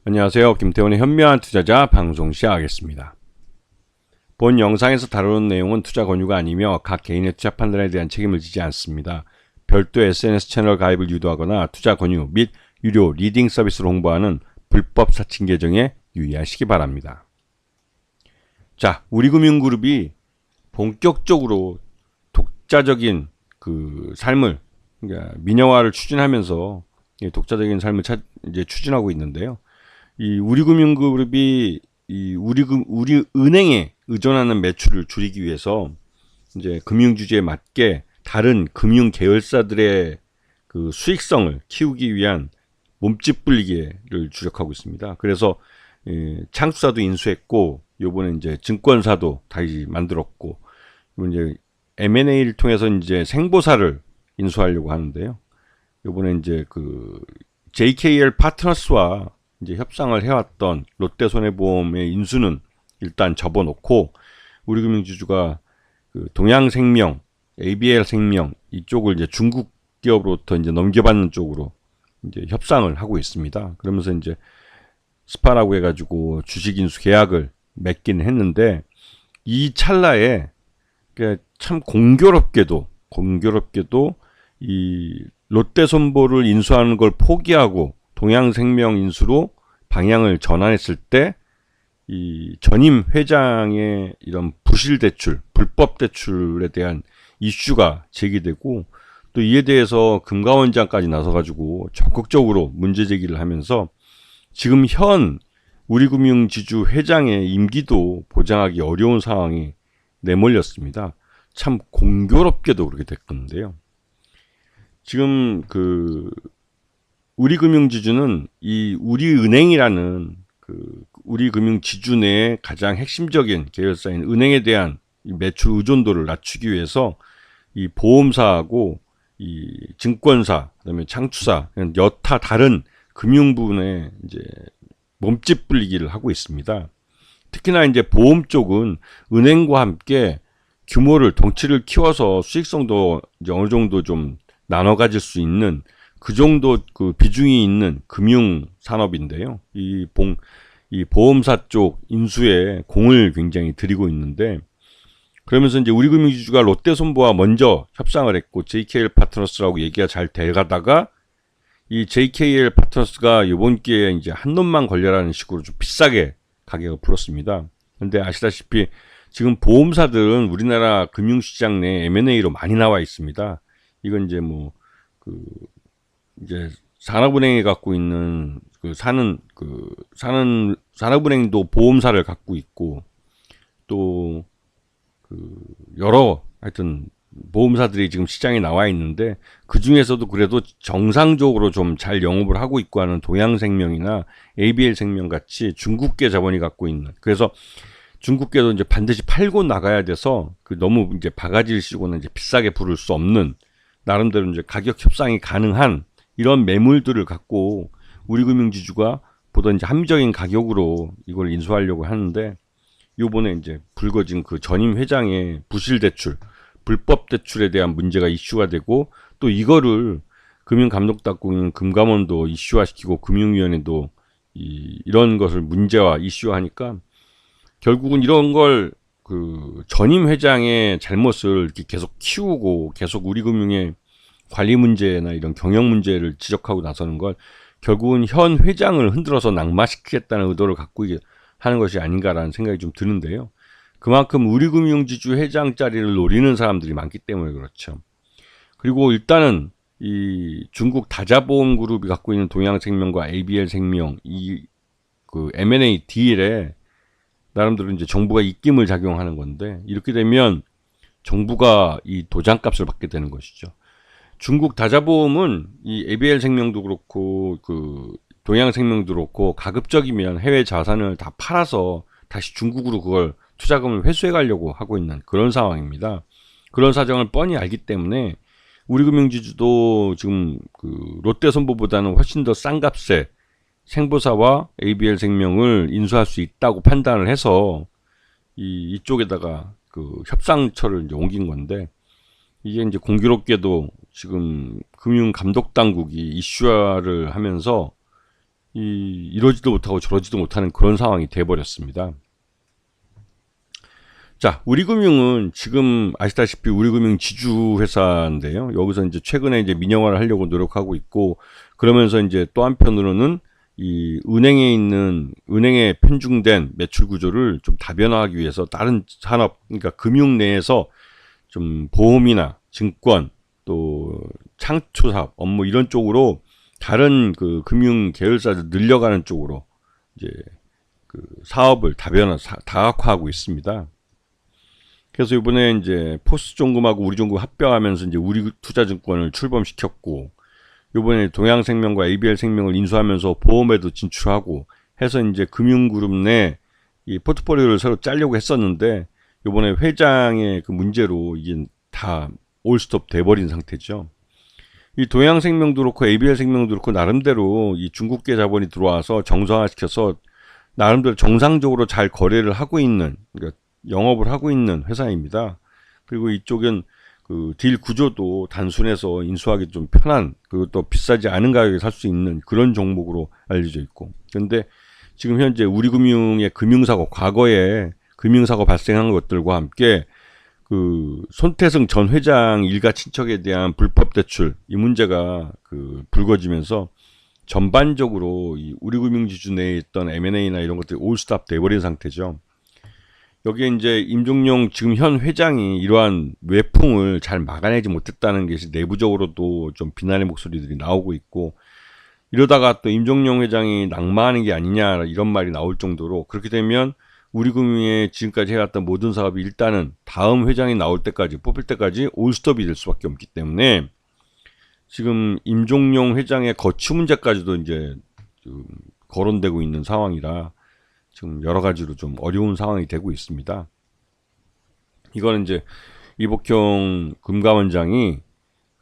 안녕하세요. 김태훈의 현명한 투자자 방송 시작하겠습니다. 본 영상에서 다루는 내용은 투자 권유가 아니며 각 개인의 투자 판단에 대한 책임을 지지 않습니다. 별도 SNS 채널 가입을 유도하거나 투자 권유 및 유료 리딩 서비스를 홍보하는 불법 사칭 계정에 유의하시기 바랍니다. 자, 우리금융그룹이 본격적으로 독자적인 삶을, 그러니까 민영화를 추진하면서 독자적인 삶을 이제 추진하고 있는데요. 이 우리금융그룹이 우리은행에 의존하는 매출을 줄이기 위해서 이제 금융주주에 맞게 다른 금융 계열사들의 그 수익성을 키우기 위한 몸집 불리기를 주력하고 있습니다. 그래서 창투사도 인수했고, 요번에 이제 증권사도 다시 만들었고, 이제 M&A를 통해서 이제 생보사를 인수하려고 하는데요. 요번에 이제 JKL 파트너스와 이제 협상을 해왔던 롯데손해보험의 인수는 일단 접어놓고, 우리금융주주가 동양생명, ABL생명 이쪽을 이제 중국 기업으로부터 이제 넘겨받는 쪽으로 이제 협상을 하고 있습니다. 그러면서 이제 스파라고 해가지고 주식 인수 계약을 맺긴 했는데, 이 찰나에 참 공교롭게도 이 롯데손보를 인수하는 걸 포기하고 동양생명 인수로 방향을 전환했을 때 이 전임 회장의 이런 부실 대출, 불법 대출에 대한 이슈가 제기되고, 또 이에 대해서 금감원장까지 나서가지고 적극적으로 문제 제기를 하면서 지금 현 우리금융지주 회장의 임기도 보장하기 어려운 상황이 내몰렸습니다. 참 공교롭게도 그렇게 됐건데요. 지금 우리금융지주는 이 우리은행이라는 우리금융지주 내의 가장 핵심적인 계열사인 은행에 대한 이 매출 의존도를 낮추기 위해서 이 보험사하고 이 증권사, 그다음에 창투사, 여타 다른 금융 부분에 이제 몸집 불리기를 하고 있습니다. 특히나 이제 보험 쪽은 은행과 함께 규모를, 덩치를 키워서 수익성도 이제 어느 정도 좀 나눠 가질 수 있는 그 정도 비중이 있는 금융 산업인데요. 이 보험사 쪽 인수에 공을 굉장히 들이고 있는데, 그러면서 이제 우리금융지주가 롯데손보와 먼저 협상을 했고 JKL 파트너스라고 얘기가 잘 돼가다가 이 JKL 파트너스가 이번 기회에 이제 한 놈만 걸려라는 식으로 좀 비싸게 가격을 풀었습니다. 그런데 아시다시피 지금 보험사들은 우리나라 금융시장 내 M&A로 많이 나와 있습니다. 이건 이제 이제 산업은행이 갖고 있는 산업은행도 보험사를 갖고 있고, 또 여러 하여튼 보험사들이 지금 시장에 나와 있는데, 그 중에서도 그래도 정상적으로 좀 잘 영업을 하고 있고 하는 동양생명이나 ABL생명 같이 중국계 자본이 갖고 있는, 그래서 중국계도 이제 반드시 팔고 나가야 돼서 너무 이제 바가지를 씌고는 이제 비싸게 부를 수 없는, 나름대로 이제 가격 협상이 가능한 이런 매물들을 갖고 우리금융지주가 보다 이제 합리적인 가격으로 이걸 인수하려고 하는데, 요번에 이제 불거진 전임 회장의 부실 대출, 불법 대출에 대한 문제가 이슈가 되고, 또 이거를 금융감독당국인 금감원도 이슈화시키고 금융위원회도 이런 것을 문제화, 이슈화하니까 결국은 이런 걸 전임 회장의 잘못을 이렇게 계속 키우고 계속 우리금융의 관리 문제나 이런 경영 문제를 지적하고 나서는 걸 결국은 현 회장을 흔들어서 낙마시키겠다는 의도를 갖고 하는 것이 아닌가라는 생각이 좀 드는데요. 그만큼 우리금융지주 회장 자리를 노리는 사람들이 많기 때문에 그렇죠. 그리고 일단은 이 중국 다자보험그룹이 갖고 있는 동양생명과 ABL생명 M&A 딜에 나름대로 이제 정부가 입김을 작용하는 건데, 이렇게 되면 정부가 이 도장값을 받게 되는 것이죠. 중국 다자보험은 이 ABL생명도 그렇고 동양생명도 그렇고 가급적이면 해외 자산을 다 팔아서 다시 중국으로 그걸 투자금을 회수해 가려고 하고 있는 그런 상황입니다. 그런 사정을 뻔히 알기 때문에 우리금융지주도 지금 롯데손보보다는 훨씬 더 싼 값에 생보사와 ABL생명을 인수할 수 있다고 판단을 해서 이쪽에다가 협상처를 이제 옮긴 건데, 이게 이제 공교롭게도 지금 금융감독당국이 이슈화를 하면서 이러지도 못하고 저러지도 못하는 그런 상황이 돼버렸습니다. 자, 우리금융은 지금 아시다시피 우리금융 지주회사인데요. 여기서 이제 최근에 이제 민영화를 하려고 노력하고 있고, 그러면서 이제 또 한편으로는 이 은행에 편중된 매출 구조를 좀 다변화하기 위해서 다른 산업, 그러니까 금융 내에서 좀 보험이나 증권 또 창조 사업 업무 이런 쪽으로 다른 그 금융 계열사를 늘려가는 쪽으로 이제 그 사업을 다각화하고 있습니다. 그래서 이번에 이제 포스트존금하고 우리존금 합병하면서 이제 우리투자증권을 출범시켰고, 이번에 동양생명과 ABL생명을 인수하면서 보험에도 진출하고 해서 이제 금융그룹 내 이 포트폴리오를 새로 짜려고 했었는데, 이번에 회장의 그 문제로 이게 다 올스톱 돼버린 상태죠. 이 동양생명도 그렇고 ABL생명도 그렇고 나름대로 이 중국계 자본이 들어와서 정상화시켜서 나름대로 정상적으로 잘 거래를 하고 있는, 그러니까 영업을 하고 있는 회사입니다. 그리고 이쪽은 그 딜 구조도 단순해서 인수하기 좀 편한, 그리고 또 비싸지 않은 가격에 살 수 있는 그런 종목으로 알려져 있고, 그런데 지금 현재 우리금융의 금융사고, 과거에 금융사고 발생한 것들과 함께 그 손태승 전 회장 일가 친척에 대한 불법 대출, 이 문제가 그 불거지면서 전반적으로 이 우리금융지주 내에 있던 M&A나 이런 것들이 올스톱 돼버린 상태죠. 여기에 이제 임종용 지금 현 회장이 이러한 외풍을 잘 막아내지 못했다는 것이 내부적으로도 좀 비난의 목소리들이 나오고 있고, 이러다가 또 임종용 회장이 낙마하는 게 아니냐 이런 말이 나올 정도로, 그렇게 되면 우리금융에 지금까지 해왔던 모든 사업이 일단은 다음 회장이 나올 때까지, 뽑힐 때까지 올스톱이 될 수밖에 없기 때문에 지금 임종용 회장의 거취 문제까지도 이제 거론되고 있는 상황이라 지금 여러 가지로 좀 어려운 상황이 되고 있습니다. 이거는 이제 이복형 금감원장이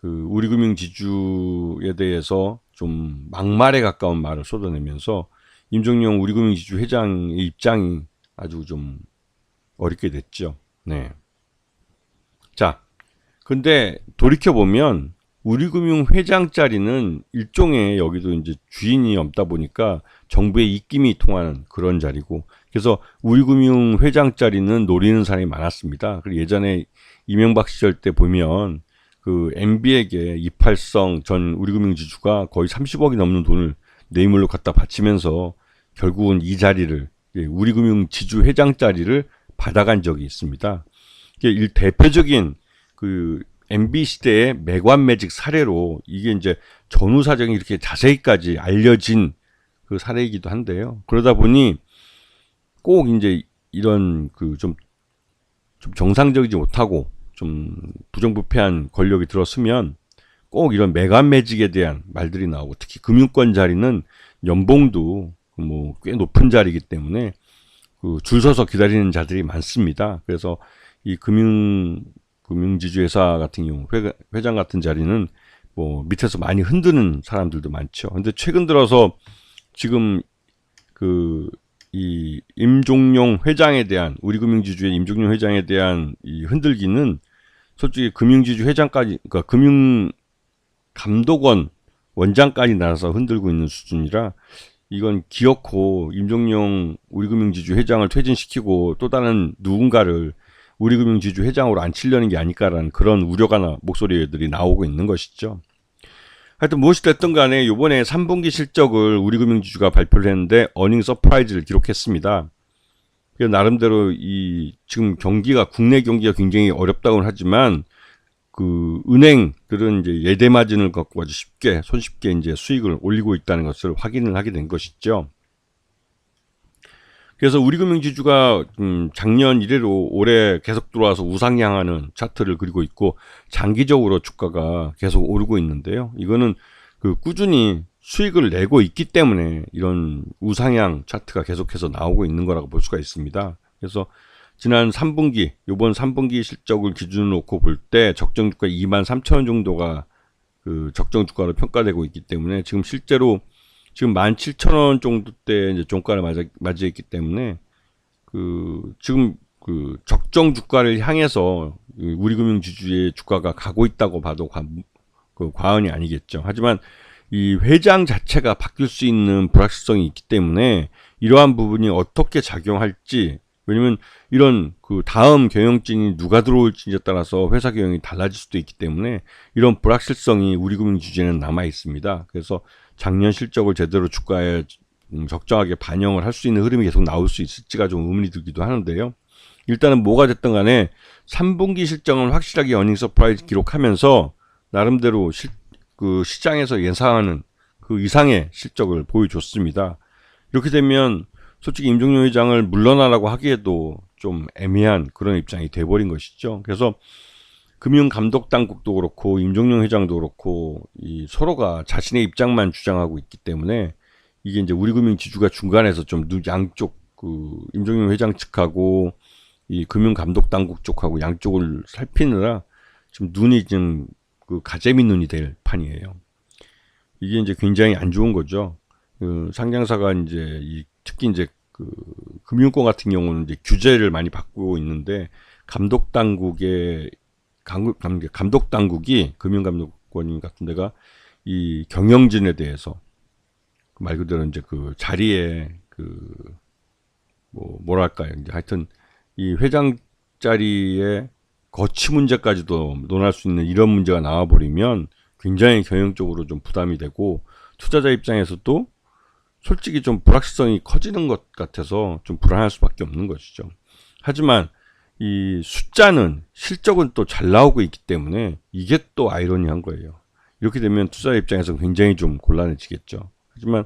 그 우리금융지주에 대해서 좀 막말에 가까운 말을 쏟아내면서 임종용 우리금융지주 회장의 입장이 아주 좀 어렵게 됐죠. 네. 자, 근데 돌이켜보면 우리금융 회장 자리는 일종의, 여기도 이제 주인이 없다 보니까 정부의 입김이 통하는 그런 자리고, 그래서 우리금융 회장 자리는 노리는 사람이 많았습니다. 그리고 예전에 이명박 시절 때 보면 그 MB에게 이팔성 전 우리금융 지주가 거의 30억이 넘는 돈을 뇌물로 갖다 바치면서 결국은 이 자리를, 우리금융 지주 회장 자리를 받아간 적이 있습니다. 이게 대표적인 그 MB 시대의 매관매직 사례로, 이게 이제 전후 사정이 이렇게 자세히까지 알려진 그 사례이기도 한데요. 그러다 보니 꼭 이제 이런 그 좀 정상적이지 못하고 좀 부정부패한 권력이 들어서면 꼭 이런 매관매직에 대한 말들이 나오고, 특히 금융권 자리는 연봉도 뭐 꽤 높은 자리이기 때문에 그 줄 서서 기다리는 자들이 많습니다. 그래서 이 금융지주회사 같은 경우 회장 같은 자리는 뭐 밑에서 많이 흔드는 사람들도 많죠. 근데 최근 들어서 지금 그 이 임종용 회장에 대한, 우리금융지주의 임종용 회장에 대한 이 흔들기는 솔직히 금융지주 회장까지, 그러니까 금융감독원 원장까지 나서서 흔들고 있는 수준이라, 이건 기어코 임종용 우리금융지주 회장을 퇴진시키고 또 다른 누군가를 우리금융지주 회장으로 앉히려는 게 아닐까라는 그런 우려가 목소리들이 나오고 있는 것이죠. 하여튼 무엇이 됐든 간에 이번에 3분기 실적을 우리금융지주가 발표를 했는데 어닝 서프라이즈를 기록했습니다. 나름대로 이 지금 국내 경기가 굉장히 어렵다고는 하지만 그 은행들은 이제 예대 마진을 갖고 아주 손쉽게 이제 수익을 올리고 있다는 것을 확인을 하게 된 것이죠. 그래서 우리금융지주가 작년 이래로 올해 계속 들어와서 우상향하는 차트를 그리고 있고, 장기적으로 주가가 계속 오르고 있는데요. 이거는 그 꾸준히 수익을 내고 있기 때문에 이런 우상향 차트가 계속해서 나오고 있는 거라고 볼 수가 있습니다. 그래서 지난 3분기, 이번 3분기 실적을 기준으로 놓고 볼 때 적정 주가 23,000원 정도가 그 적정 주가로 평가되고 있기 때문에, 지금 실제로 지금 17,000원 정도 때 이제 종가를 맞이했기 때문에 지금 그 적정 주가를 향해서 우리금융지주의 주가가 가고 있다고 봐도 과언이 아니겠죠. 하지만 이 회장 자체가 바뀔 수 있는 불확실성이 있기 때문에 이러한 부분이 어떻게 작용할지, 왜냐면 이런 그 다음 경영진이 누가 들어올지에 따라서 회사 경영이 달라질 수도 있기 때문에 이런 불확실성이 우리금융 주주에는 남아 있습니다. 그래서 작년 실적을 제대로 주가에 적정하게 반영을 할 수 있는 흐름이 계속 나올 수 있을지가 좀 의문이 들기도 하는데요. 일단은 뭐가 됐든 간에 3분기 실적은 확실하게 어닝 서프라이즈 기록하면서 나름대로 그 시장에서 예상하는 그 이상의 실적을 보여줬습니다. 이렇게 되면 솔직히 임종용 회장을 물러나라고 하기에도 좀 애매한 그런 입장이 돼버린 것이죠. 그래서 금융감독당국도 그렇고 임종용 회장도 그렇고 이 서로가 자신의 입장만 주장하고 있기 때문에 이게 이제 우리금융 지주가 중간에서 좀 양쪽 그 임종용 회장 측하고 이 금융감독당국 쪽하고 양쪽을 살피느라 좀 눈이 좀 그 가재미 눈이 될 판이에요. 이게 이제 굉장히 안 좋은 거죠. 그 상장사가 이제 특히 이제 그 금융권 같은 경우는 이제 규제를 많이 받고 있는데 감독당국이 금융감독권 같은 데가 이 경영진에 대해서 말 그대로 이제 그 자리에 그 뭐랄까요. 이제 하여튼 이 회장 자리에 거취 문제까지도 논할 수 있는 이런 문제가 나와버리면 굉장히 경영적으로 좀 부담이 되고 투자자 입장에서도 솔직히 좀 불확실성이 커지는 것 같아서 좀 불안할 수밖에 없는 것이죠. 하지만 이 숫자는 실적은 또 잘 나오고 있기 때문에 이게 또 아이러니한 거예요. 이렇게 되면 투자자 입장에서 굉장히 좀 곤란해지겠죠. 하지만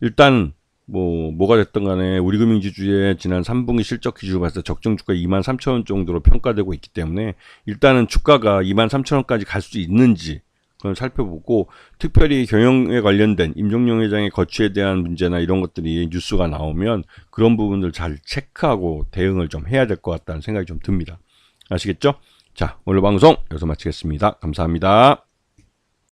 일단 뭐가 됐든 간에 우리금융지주의 지난 3분기 실적 기준으로 봤을 때 적정 주가 23,000원 정도로 평가되고 있기 때문에 일단은 주가가 23,000원까지 갈 수 있는지 그걸 살펴보고 특별히 경영에 관련된 임종용 회장의 거취에 대한 문제나 이런 것들이 뉴스가 나오면 그런 부분들 잘 체크하고 대응을 좀 해야 될 것 같다는 생각이 좀 듭니다. 아시겠죠? 자, 오늘 방송 여기서 마치겠습니다. 감사합니다.